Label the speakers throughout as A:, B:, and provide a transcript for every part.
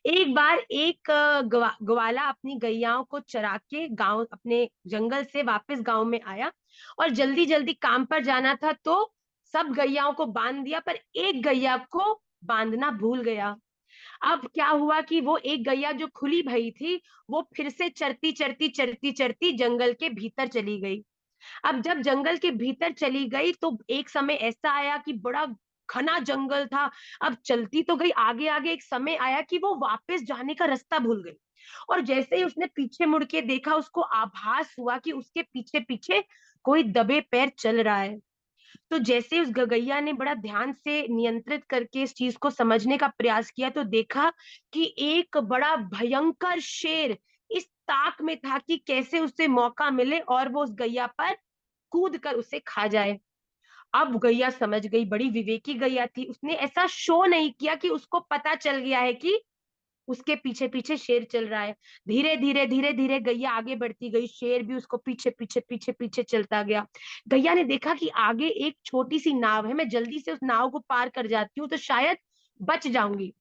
A: एक बार एक ग्वाला अपनी गैयाओं को चरा के गांव अपने जंगल से वापस गांव में आया और जल्दी जल्दी काम पर जाना था, तो सब गैयाओं को बांध दिया पर एक गैया को बांधना भूल गया। अब क्या हुआ कि वो एक गैया जो खुली भई थी, वो फिर से चरती चरती चरती चरती जंगल के भीतर चली गई। अब जब जंगल के भीतर चली गई तो एक समय ऐसा आया कि बड़ा घना जंगल था। अब चलती तो गई आगे आगे, एक समय आया कि वो वापस जाने का रास्ता भूल गई। और जैसे ही उसने पीछे मुड़ के देखा, उसको आभास हुआ कि उसके पीछे पीछे कोई दबे पैर चल रहा है। तो जैसे ही उस गगैया ने बड़ा ध्यान से नियंत्रित करके इस चीज को समझने का प्रयास किया, तो देखा कि एक बड़ा भयंकर शेर इस ताक में था कि कैसे उसे मौका मिले और वो उस गैया पर कूद कर उसे खा जाए। अब गैया समझ गई, बड़ी विवेकी गैया थी, उसने ऐसा शो नहीं किया कि उसको पता चल गया है कि उसके पीछे पीछे शेर चल रहा है। धीरे धीरे धीरे धीरे गैया आगे बढ़ती गई, शेर भी उसको पीछे पीछे पीछे पीछे चलता गया। गैया ने देखा कि आगे एक छोटी सी नाव है, मैं जल्दी से उस नाव को पार कर जाती हूँ तो शायद बच जाऊंगी।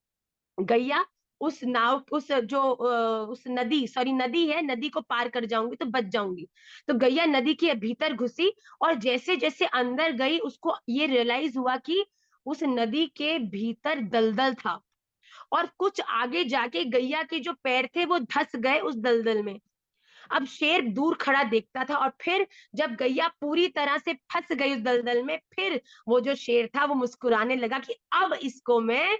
A: गैया उस नाव उस जो उस नदी, सॉरी नदी है, नदी को पार कर जाऊंगी तो बच जाऊंगी। तो गैया नदी के भीतर घुसी और जैसे जैसे अंदर गई उसको ये रियलाइज हुआ कि उस नदी के भीतर दलदल था और कुछ आगे जाके गैया के जो पैर थे वो धंस गए उस दलदल में। अब शेर दूर खड़ा देखता था और फिर जब गैया पूरी तरह से फंस गई उस दलदल में, फिर वो जो शेर था वो मुस्कुराने लगा कि अब इसको मैं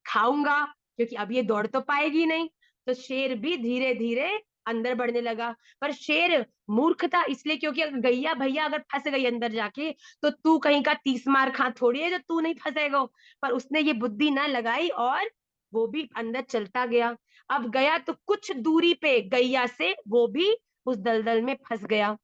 A: खाऊंगा, क्योंकि अब ये दौड़ तो पाएगी नहीं। तो शेर भी धीरे धीरे अंदर बढ़ने लगा। पर शेर मूर्ख था इसलिए क्योंकि अगर गैया भैया अगर फंस गई अंदर जाके, तो तू कहीं का 30 मार खा थोड़ी है जो तू नहीं फंसेगा। पर उसने ये बुद्धि ना लगाई और वो भी अंदर चलता गया। अब गया तो कुछ दूरी पे गैया से वो भी उस दलदल में फंस गया।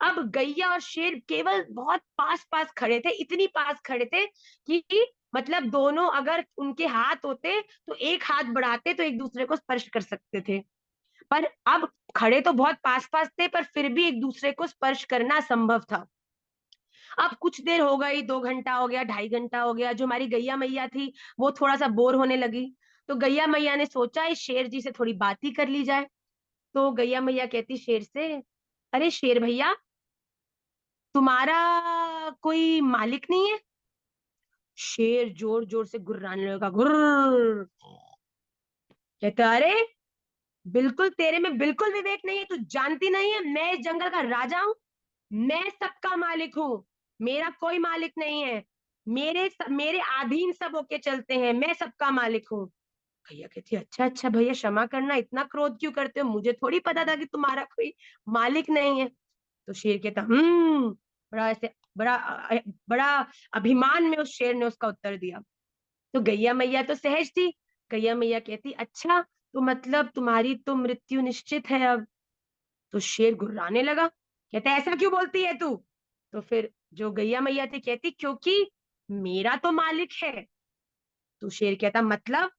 A: अब गैया और शेर केवल बहुत पास पास खड़े थे, इतनी पास खड़े थे कि मतलब दोनों अगर उनके हाथ होते तो एक हाथ बढ़ाते तो एक दूसरे को स्पर्श कर सकते थे। पर अब खड़े तो बहुत पास पास थे पर फिर भी एक दूसरे को स्पर्श करना असंभव था। अब कुछ देर हो गई, 2 घंटा हो गया, 2.5 घंटा हो गया, जो हमारी गैया मैया थी वो थोड़ा सा बोर होने लगी। तो गैया मैया ने सोचा इस शेर जी से थोड़ी बात ही कर ली जाए। तो गैया मैया कहती शेर से, अरे शेर भैया, तुम्हारा कोई मालिक नहीं है? शेर जोर जोर से गुर्राने लगा, गुर्र। कहता अरे बिल्कुल, तेरे में बिल्कुल विवेक नहीं है, तू जानती नहीं है मैं इस जंगल का राजा हूँ, मैं सबका मालिक हूँ, मेरा कोई मालिक नहीं है, मेरे अधीन सब होके चलते हैं, मैं सबका मालिक हूँ। भैया कहती अच्छा अच्छा भैया क्षमा करना, इतना क्रोध क्यों करते हो, मुझे थोड़ी पता था कि तुम्हारा कोई मालिक नहीं है। तो शेर कहता बड़ा ऐसे बड़ा अभिमान में उस शेर ने उसका उत्तर दिया। तो गैया मैया तो सहज थी। गैया मैया कहती अच्छा, तो मतलब तुम्हारी तो मृत्यु निश्चित है अब। तो शेर गुर्राने लगा, कहता ऐसा क्यों बोलती है तू? तो फिर जो गैया मैया थी कहती क्योंकि मेरा तो मालिक है। तो शेर कहता मतलब?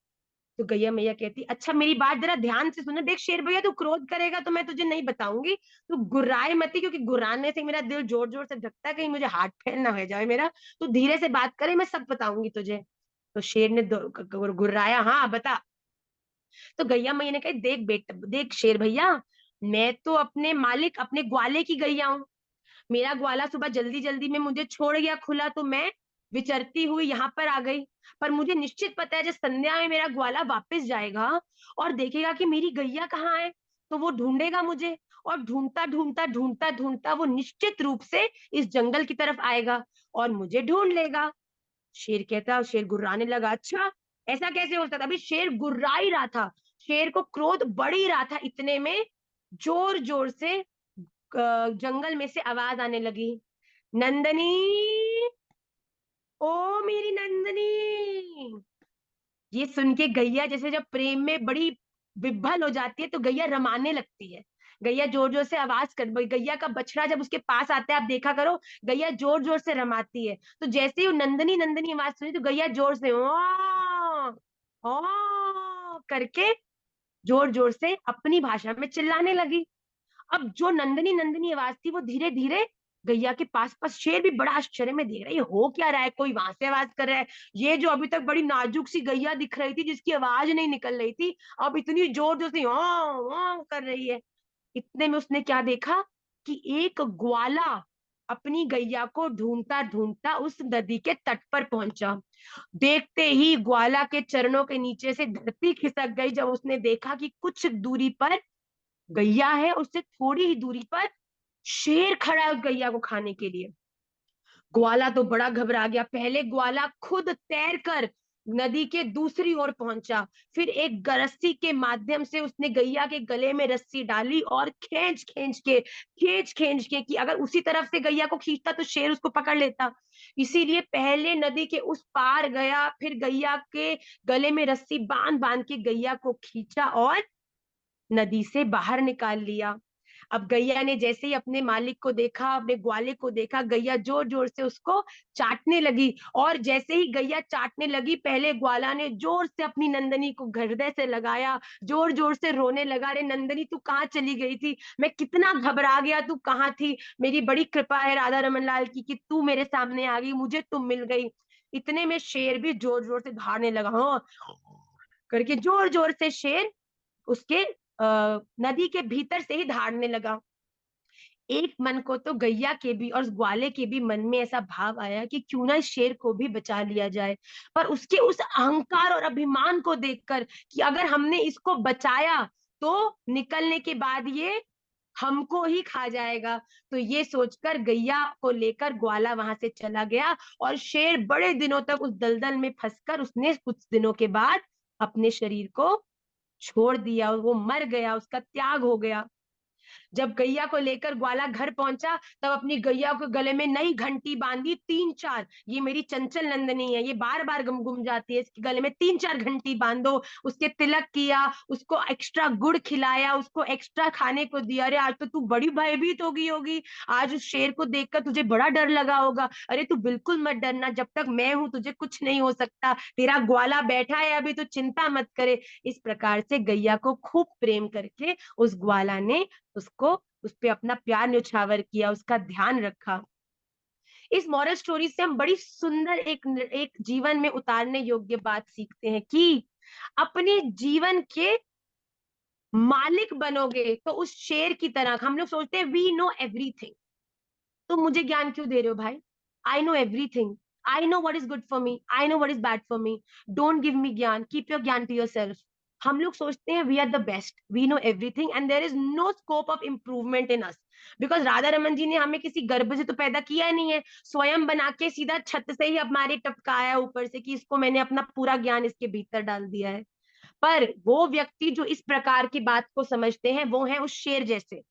A: तो गैया मैया कहती अच्छा मेरी बात जरा ध्यान से सुनो, देख शेर भैया तू क्रोध करेगा तो मैं तुझे नहीं बताऊंगी, तू गुर्राए मती, क्योंकि गुर्राने से मेरा दिल जोर जोर से धड़कता है, कहीं मुझे हार्ट फेल ना हो जाए मेरा। तू धीरे से बात करे, मैं सब बताऊंगी तुझे। तो शेर ने गुर्राया, हाँ बता। तो गैया मैया ने कहा देख बेटा, देख शेर भैया, मैं तो अपने मालिक अपने ग्वाले की गैया हूँ। मेरा ग्वाला सुबह जल्दी जल्दी में मुझे छोड़ गया खुला, तो मैं विचरती हुई यहाँ पर आ गई। पर मुझे निश्चित पता है जब संध्या में मेरा ग्वाला वापस जाएगा और देखेगा कि मेरी गैया कहाँ है, तो वो ढूंढेगा मुझे, और ढूंढता ढूंढता ढूंढता ढूंढता वो निश्चित रूप से इस जंगल की तरफ आएगा और मुझे ढूंढ लेगा। शेर कहता, शेर गुर्राने लगा, अच्छा ऐसा कैसे हो सकता था? अभी शेर गुर्रा ही रहा था, शेर को क्रोध बढ़ ही रहा था, इतने में जोर जोर से जंगल में से आवाज आने लगी, नंदनी, ओ मेरी नंदनी। ये सुन के गैया जैसे जब प्रेम में बड़ी विभल हो जाती है तो गैया रमाने लगती है। गैया जोर जोर से आवाज कर, गैया का बछड़ा जब उसके पास आता है आप देखा करो, गैया जोर जोर से रमाती है। तो जैसे ही वो नंदनी नंदनी आवाज सुनी तो गैया जोर से ओ करके जोर जोर से अपनी भाषा में चिल्लाने लगी। अब जो नंदनी नंदनी आवाज थी वो धीरे धीरे गैया के पास पास। शेर भी बड़ा आश्चर्य में देख रहा है, ये हो क्या रहा है, कोई वहां से आवाज कर रहा है, ये जो अभी तक बड़ी नाजुक सी गैया दिख रही थी जिसकी आवाज नहीं निकल रही थी, अब इतनी जोर जोर से कर रही है। इतने में उसने क्या देखा कि एक ग्वाला अपनी गैया को ढूंढता ढूंढता उस नदी के तट पर पहुंचा। देखते ही ग्वाला के चरणों के नीचे से धरती खिसक गई जब उसने देखा कि कुछ दूरी पर गैया है, उससे थोड़ी ही दूरी पर शेर खड़ा है उस गैया को खाने के लिए। ग्वाला तो बड़ा घबरा गया। पहले ग्वाला खुद तैर कर नदी के दूसरी ओर पहुंचा, फिर एक रस्सी के माध्यम से उसने गैया के गले में रस्सी डाली और खींच खींच के कि अगर उसी तरफ से गैया को खींचता तो शेर उसको पकड़ लेता। इसीलिए पहले नदी के उस पार गया, फिर गैया के गले में रस्सी बांध बांध के गैया को खींचा और नदी से बाहर निकाल लिया। अब गैया ने जैसे ही अपने मालिक को देखा, अपने ग्वाले को देखा, गैया जोर जोर से उसको चाटने लगी। और जैसे ही गैया चाटने लगी, पहले ग्वाला ने जोर से अपनी नंदनी को हृदय से लगाया, जोर जोर से रोने लगा, अरे नंदनी तू कहाँ चली गई थी, मैं कितना घबरा गया, तू कहाँ थी, मेरी बड़ी कृपा है राधा रमन लाल की कि तू मेरे सामने आ गई, मुझे तुम मिल गई। इतने में शेर भी जोर जोर से दहाड़ने लगा, हाँ करके जोर जोर से शेर उसके नदी के भीतर से ही दहाड़ने लगा। एक मन को तो गैया के भी और ग्वाले के भी मन में ऐसा भाव आया कि क्यों ना इस शेर को भी बचा लिया जाए। पर उसके उस अहंकार और अभिमान को देखकर कि अगर हमने इसको बचाया तो निकलने के बाद ये हमको ही खा जाएगा, तो ये सोचकर गैया को लेकर ग्वाला वहां से चला गया। और शेर बड़े दिनों तक उस दलदल में फंसकर उसने कुछ दिनों के बाद अपने शरीर को छोड़ दिया, वो मर गया, उसका त्याग हो गया। जब गैया को लेकर ग्वाला घर पहुंचा तब अपनी गैया को गले में नई घंटी बांधी, तीन चार, ये मेरी चंचल नंदनी है, ये बार बार गुम गुम जाती है, इसके गले में तीन चार घंटी बांधो। उसके तिलक किया, उसको एक्स्ट्रा गुड़ खिलाया, उसको एक्स्ट्रा खाने को दिया। अरे आज तो तू बड़ी भयभीत हो गई होगी, आज उस शेर को देखकर तुझे बड़ा डर लगा होगा। अरे तू बिल्कुल मत डरना, जब तक मैं हूं तुझे कुछ नहीं हो सकता, तेरा ग्वाला बैठा है अभी, तो चिंता मत करे। इस प्रकार से गैया को खूब प्रेम करके उस ग्वाला ने उसको उस पे अपना प्यार न्यौछावर किया, उसका ध्यान रखा। इस मॉरल स्टोरी से हम बड़ी सुंदर एक जीवन में उतारने योग्य बात सीखते हैं कि अपने जीवन के मालिक बनोगे तो उस शेर की तरह। हम लोग सोचते हैं वी नो एवरीथिंग, तुम मुझे ज्ञान क्यों दे रहे हो भाई, I know everything, I know what is good for me, I know what is bad for me, don't give me gyaan, keep your gyaan to yourself. हम लोग सोचते हैं we are the best, we know everything and there is no scope of improvement in us. Because Radha Raman ji ने हमें किसी गर्भ से तो पैदा किया नहीं है, स्वयं बना के सीधा छत से ही हमारे टपकाया ऊपर से कि इसको मैंने अपना पूरा ज्ञान इसके भीतर डाल दिया है। पर वो व्यक्ति जो इस प्रकार की बात को समझते हैं वो है उस शेर जैसे,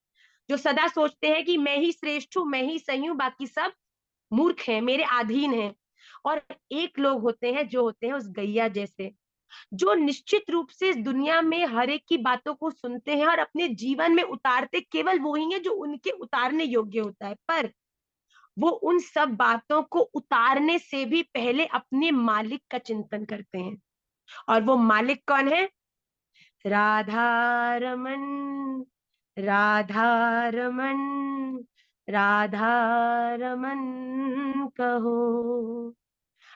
A: जो सदा सोचते हैं कि मैं ही श्रेष्ठ हूं, मैं ही सही हूं, बाकी सब मूर्ख हैं, मेरे अधीन हैं। और एक लोग होते हैं जो होते हैं उस गैया जैसे, जो निश्चित रूप से इस दुनिया में हर एक की बातों को सुनते हैं और अपने जीवन में उतारते केवल वो ही है जो उनके उतारने योग्य होता है। पर वो उन सब बातों को उतारने से भी पहले अपने मालिक का चिंतन करते हैं। और वो मालिक कौन है? राधा रमन, राधा रमन, राधा रमन कहो।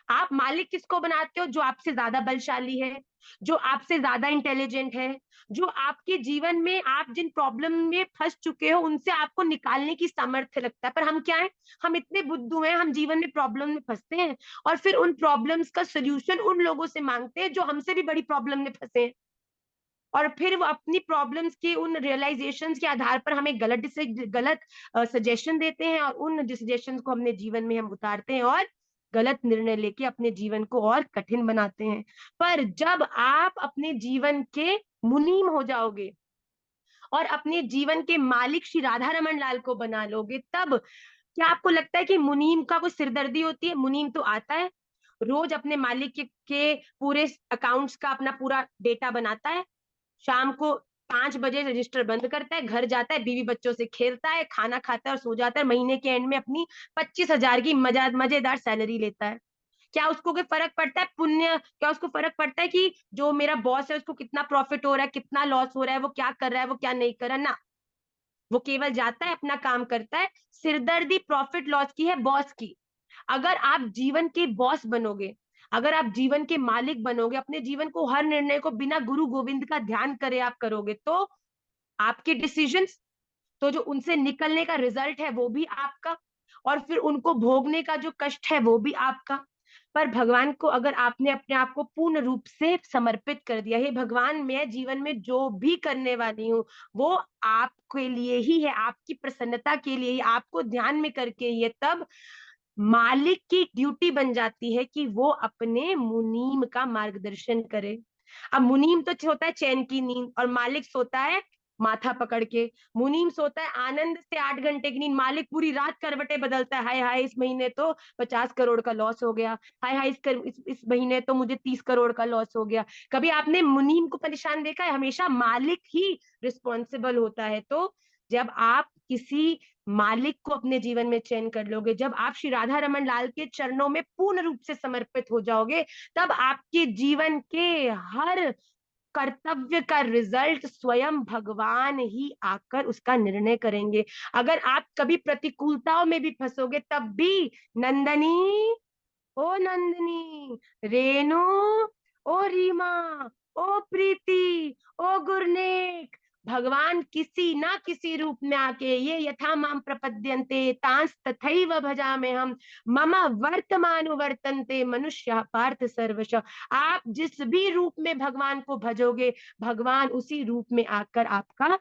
A: आप मालिक किसको बनाते हो? जो आपसे ज्यादा बलशाली है, जो आपसे ज्यादा इंटेलिजेंट है, जो आपके जीवन में आप जिन प्रॉब्लम में फंस चुके हो उनसे आपको निकालने की सामर्थ्य लगता है। पर हम क्या है, हम इतने बुद्धू हैं, हम जीवन में प्रॉब्लम में फंसते हैं और फिर उन प्रॉब्लम्स का सोल्यूशन उन लोगों से मांगते हैं जो हमसे भी बड़ी प्रॉब्लम में फंसे हैं। और फिर वो अपनी प्रॉब्लम्स के उन रियलाइजेशंस के आधार पर हमें गलत सजेशन देते हैं और उन सजेशंस को अपने जीवन में हम उतारते हैं और गलत निर्णय लेके अपने जीवन को और कठिन बनाते हैं। पर जब आप अपने जीवन के मुनीम हो जाओगे और अपने जीवन के मालिक श्री राधा रमन लाल को बना लोगे, तब क्या आपको लगता है कि मुनीम का कोई सिरदर्दी होती है? मुनीम तो आता है, रोज अपने मालिक के पूरे अकाउंट्स का अपना पूरा डेटा बनाता है, शाम को 5 बजे रजिस्टर बंद करता है, घर जाता है, बीवी बच्चों से खेलता है, खाना खाता है और सो जाता है, महीने के एंड में अपनी 25,000 की मजेदार सैलरी लेता है। क्या उसको कोई फर्क पड़ता है पुण्य, क्या उसको फर्क पड़ता है कि जो मेरा बॉस है उसको कितना प्रॉफिट हो रहा है, कितना लॉस हो रहा है, वो क्या कर रहा है, वो क्या नहीं कर रहा है? ना, वो केवल जाता है, अपना काम करता है। सिरदर्दी प्रॉफिट लॉस की है, बॉस की। अगर आप जीवन के बॉस बनोगे, अगर आप जीवन के मालिक बनोगे, अपने जीवन को, हर निर्णय को बिना गुरु गोविंद का ध्यान करे आप करोगे, तो आपके डिसीजंस, तो जो उनसे निकलने का रिजल्ट है वो भी आपका, और फिर उनको भोगने का जो कष्ट है वो भी आपका। पर भगवान को अगर आपने अपने आप को पूर्ण रूप से समर्पित कर दिया, हे भगवान, मैं जीवन में जो भी करने वाली हूँ वो आपके लिए ही है, आपकी प्रसन्नता के लिए ही, आपको ध्यान में करके ही है, तब मालिक की ड्यूटी बन जाती है कि वो अपने मुनीम का मार्गदर्शन करे। अब मुनीम तो होता है चैन की नींद, और मालिक सोता है माथा पकड़ के। मुनीम सोता है आनंद से 8 घंटे की नींद, मालिक पूरी रात करवटें बदलता है, हाय हाय इस महीने तो 50 करोड़ का लॉस हो गया, हाय हाय इस महीने तो मुझे 30 करोड़ का लॉस हो गया। कभी आपने मुनीम को परेशान देखा है? हमेशा मालिक ही रिस्पॉन्सिबल होता है। तो जब आप किसी मालिक को अपने जीवन में चयन कर लोगे, जब आप श्री राधा रमन लाल के चरणों में पूर्ण रूप से समर्पित हो जाओगे, तब आपके जीवन के हर कर्तव्य का रिजल्ट स्वयं भगवान ही आकर उसका निर्णय करेंगे। अगर आप कभी प्रतिकूलताओं में भी फंसोगे, तब भी नंदनी, ओ नंदनी, रेणु, ओ रीमा, ओ प्रीति, ओ गुरनेक, भगवान किसी ना किसी रूप में आके, ये यथा माम प्रपद्यन्ते तांस तथैव भजामे हम, मम वर्तमानुवर्तन्ते मनुष्य पार्थ सर्वश। आप जिस भी रूप में भगवान को भजोगे, भगवान उसी रूप में आकर आपका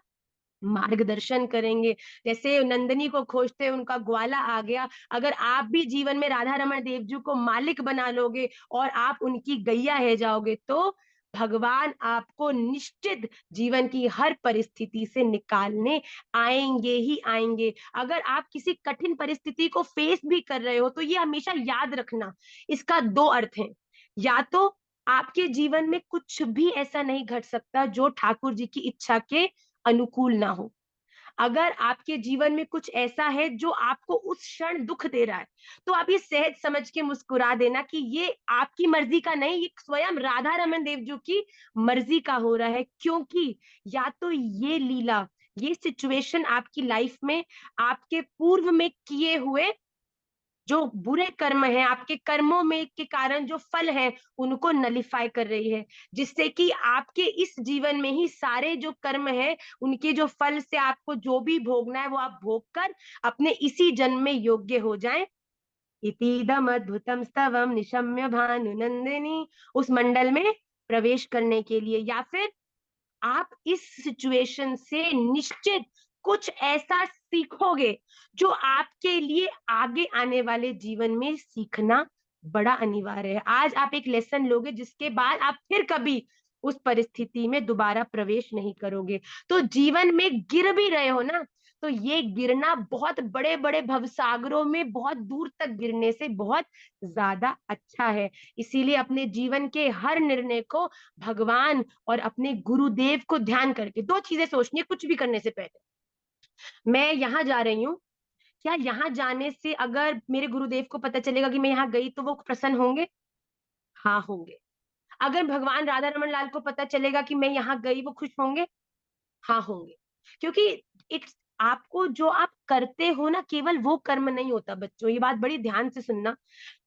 A: मार्गदर्शन करेंगे। जैसे नंदिनी को खोजते उनका ग्वाला आ गया, अगर आप भी जीवन में राधा रमन देव जी को मालिक बना लोगे और आप उनकी गैया है जाओगे, तो भगवान आपको निश्चित जीवन की हर परिस्थिति से निकालने आएंगे ही आएंगे। अगर आप किसी कठिन परिस्थिति को फेस भी कर रहे हो, तो ये हमेशा याद रखना, इसका दो अर्थ है। या तो आपके जीवन में कुछ भी ऐसा नहीं घट सकता जो ठाकुर जी की इच्छा के अनुकूल ना हो। अगर आपके जीवन में कुछ ऐसा है जो आपको उस क्षण दुख दे रहा है, तो आप ये सहज समझ के मुस्कुरा देना कि ये आपकी मर्जी का नहीं, ये स्वयं राधा रमन देव जी की मर्जी का हो रहा है। क्योंकि या तो ये लीला, ये सिचुएशन आपकी लाइफ में आपके पूर्व में किए हुए जो बुरे कर्म है, आपके कर्मों में के कारण जो फल है, उनको नलिफाई कर रही है, जिससे कि आपके इस जीवन में ही सारे जो कर्म है, उनके जो फल से आपको जो भी भोगना है वो आप भोग कर अपने इसी जन्म में योग्य हो जाएं। इतीदम अद्भुतम स्तवम निशम्य भानु नंदिनी, उस मंडल में प्रवेश करने के लिए। या फिर आप इस सिचुएशन से निश्चित कुछ ऐसा सीखोगे जो आपके लिए आगे आने वाले जीवन में सीखना बड़ा अनिवार्य है। आज आप एक लेसन लोगे जिसके बाद आप फिर कभी उस परिस्थिति में दोबारा प्रवेश नहीं करोगे। तो जीवन में गिर भी रहे हो ना, तो ये गिरना बहुत बड़े बड़े भवसागरों में बहुत दूर तक गिरने से बहुत ज्यादा अच्छा है। इसीलिए अपने जीवन के हर निर्णय को भगवान और अपने गुरुदेव को ध्यान करके, दो चीजें सोचनी है कुछ भी करने से पहले। मैं यहाँ जा रही हूँ, क्या यहाँ जाने से अगर मेरे गुरुदेव को पता चलेगा कि मैं यहाँ गई तो वो प्रसन्न होंगे? हाँ होंगे। अगर भगवान राधा रमन लाल को पता चलेगा कि मैं यहाँ गई, वो खुश होंगे? हाँ होंगे। क्योंकि एक, आपको जो आप करते हो ना, केवल वो कर्म नहीं होता बच्चों, ये बात बड़ी ध्यान से सुनना।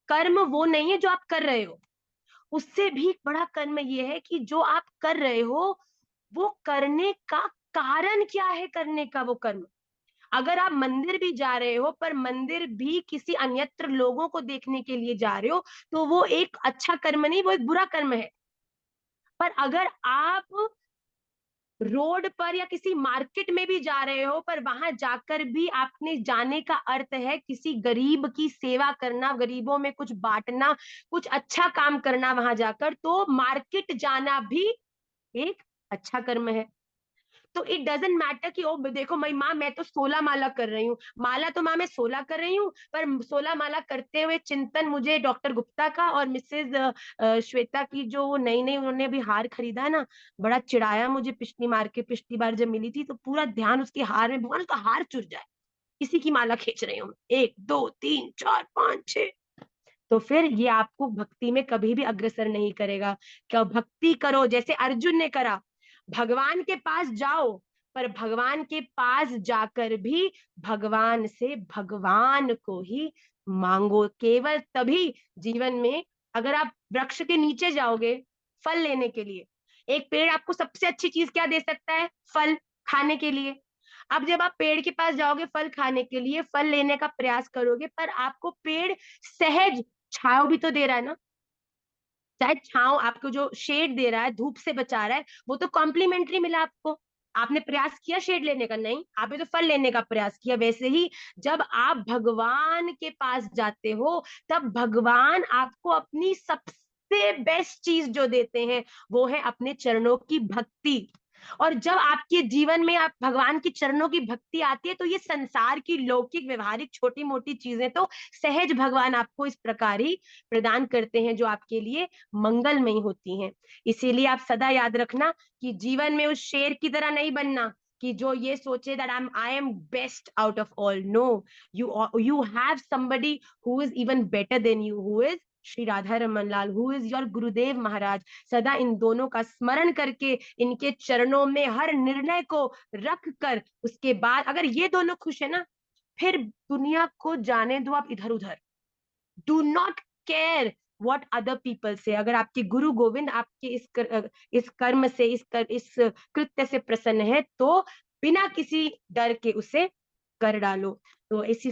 A: कर्म वो नहीं है जो आप कर रहे हो, उससे भी बड़ा कर्म ये है कि जो आप कर रहे हो वो करने का कारण क्या है, करने का वो कर्म। अगर आप मंदिर भी जा रहे हो, पर मंदिर भी किसी अन्यत्र लोगों को देखने के लिए जा रहे हो, तो वो एक अच्छा कर्म नहीं, वो एक बुरा कर्म है। पर अगर आप रोड पर या किसी मार्केट में भी जा रहे हो, पर वहां जाकर भी आपने जाने का अर्थ है किसी गरीब की सेवा करना, गरीबों में कुछ बांटना, कुछ अच्छा काम करना वहां जाकर, तो मार्केट जाना भी एक अच्छा कर्म है। तो इट डजेंट मैटर कि ओ देखो मैं माँ, मैं तो 16 माला कर रही हूँ, माला तो माँ मैं 16 कर रही हूँ, पर 16 माला करते हुए चिंतन मुझे डॉक्टर गुप्ता का और मिसेज श्वेता की, जो नई नई उन्होंने अभी हार खरीदा है ना, बड़ा चिढ़ाया मुझे पिछली मार के, पिछली बार जब मिली थी तो पूरा ध्यान उसके हार में, भगवान उसका हार चुर जाए, इसी की माला खींच रही हूँ, 1 2 3 4 5 6। तो फिर ये आपको भक्ति में कभी भी अग्रसर नहीं करेगा। क्या भक्ति करो जैसे अर्जुन ने करा, भगवान के पास जाओ, पर भगवान के पास जाकर भी भगवान से भगवान को ही मांगो। केवल तभी जीवन में, अगर आप वृक्ष के नीचे जाओगे फल लेने के लिए, एक पेड़ आपको सबसे अच्छी चीज क्या दे सकता है? फल खाने के लिए। अब जब आप पेड़ के पास जाओगे फल खाने के लिए, फल लेने का प्रयास करोगे, पर आपको पेड़ सहज छांव भी तो दे रहा है ना। चाहे छांव आपको जो शेड दे रहा है, धूप से बचा रहा है, वो तो कॉम्प्लीमेंट्री मिला आपको। आपने प्रयास किया शेड लेने का? नहीं, आपने तो फल लेने का प्रयास किया। वैसे ही जब आप भगवान के पास जाते हो, तब भगवान आपको अपनी सबसे बेस्ट चीज जो देते हैं, वो है अपने चरणों की भक्ति। और जब आपके जीवन में आप भगवान की चरणों की भक्ति आती है, तो ये संसार की लौकिक व्यवहारिक छोटी मोटी चीजें तो सहज भगवान आपको इस प्रकार ही प्रदान करते हैं, जो आपके लिए मंगलमयी होती हैं। इसीलिए आप सदा याद रखना कि जीवन में उस शेर की तरह नहीं बनना कि जो ये सोचे that I am best out of all. No, you have somebody who is even better than you, who is Shri Radha Raman Lal, who is your Gurudev Maharaj. सदा इन दोनों का स्मरण करके, इनके चरणों में हर निर्णय को रख कर, उसके बाद अगर ये दोनों खुश है ना, फिर दुनिया को जाने दो आप इधर उधर। Do not care what other people से। अगर आपके गुरु गोविंद आपके इस कर्म से, इस कृत्य से प्रसन्न है, तो बिना किसी डर के उसे कर डालो। तो इसी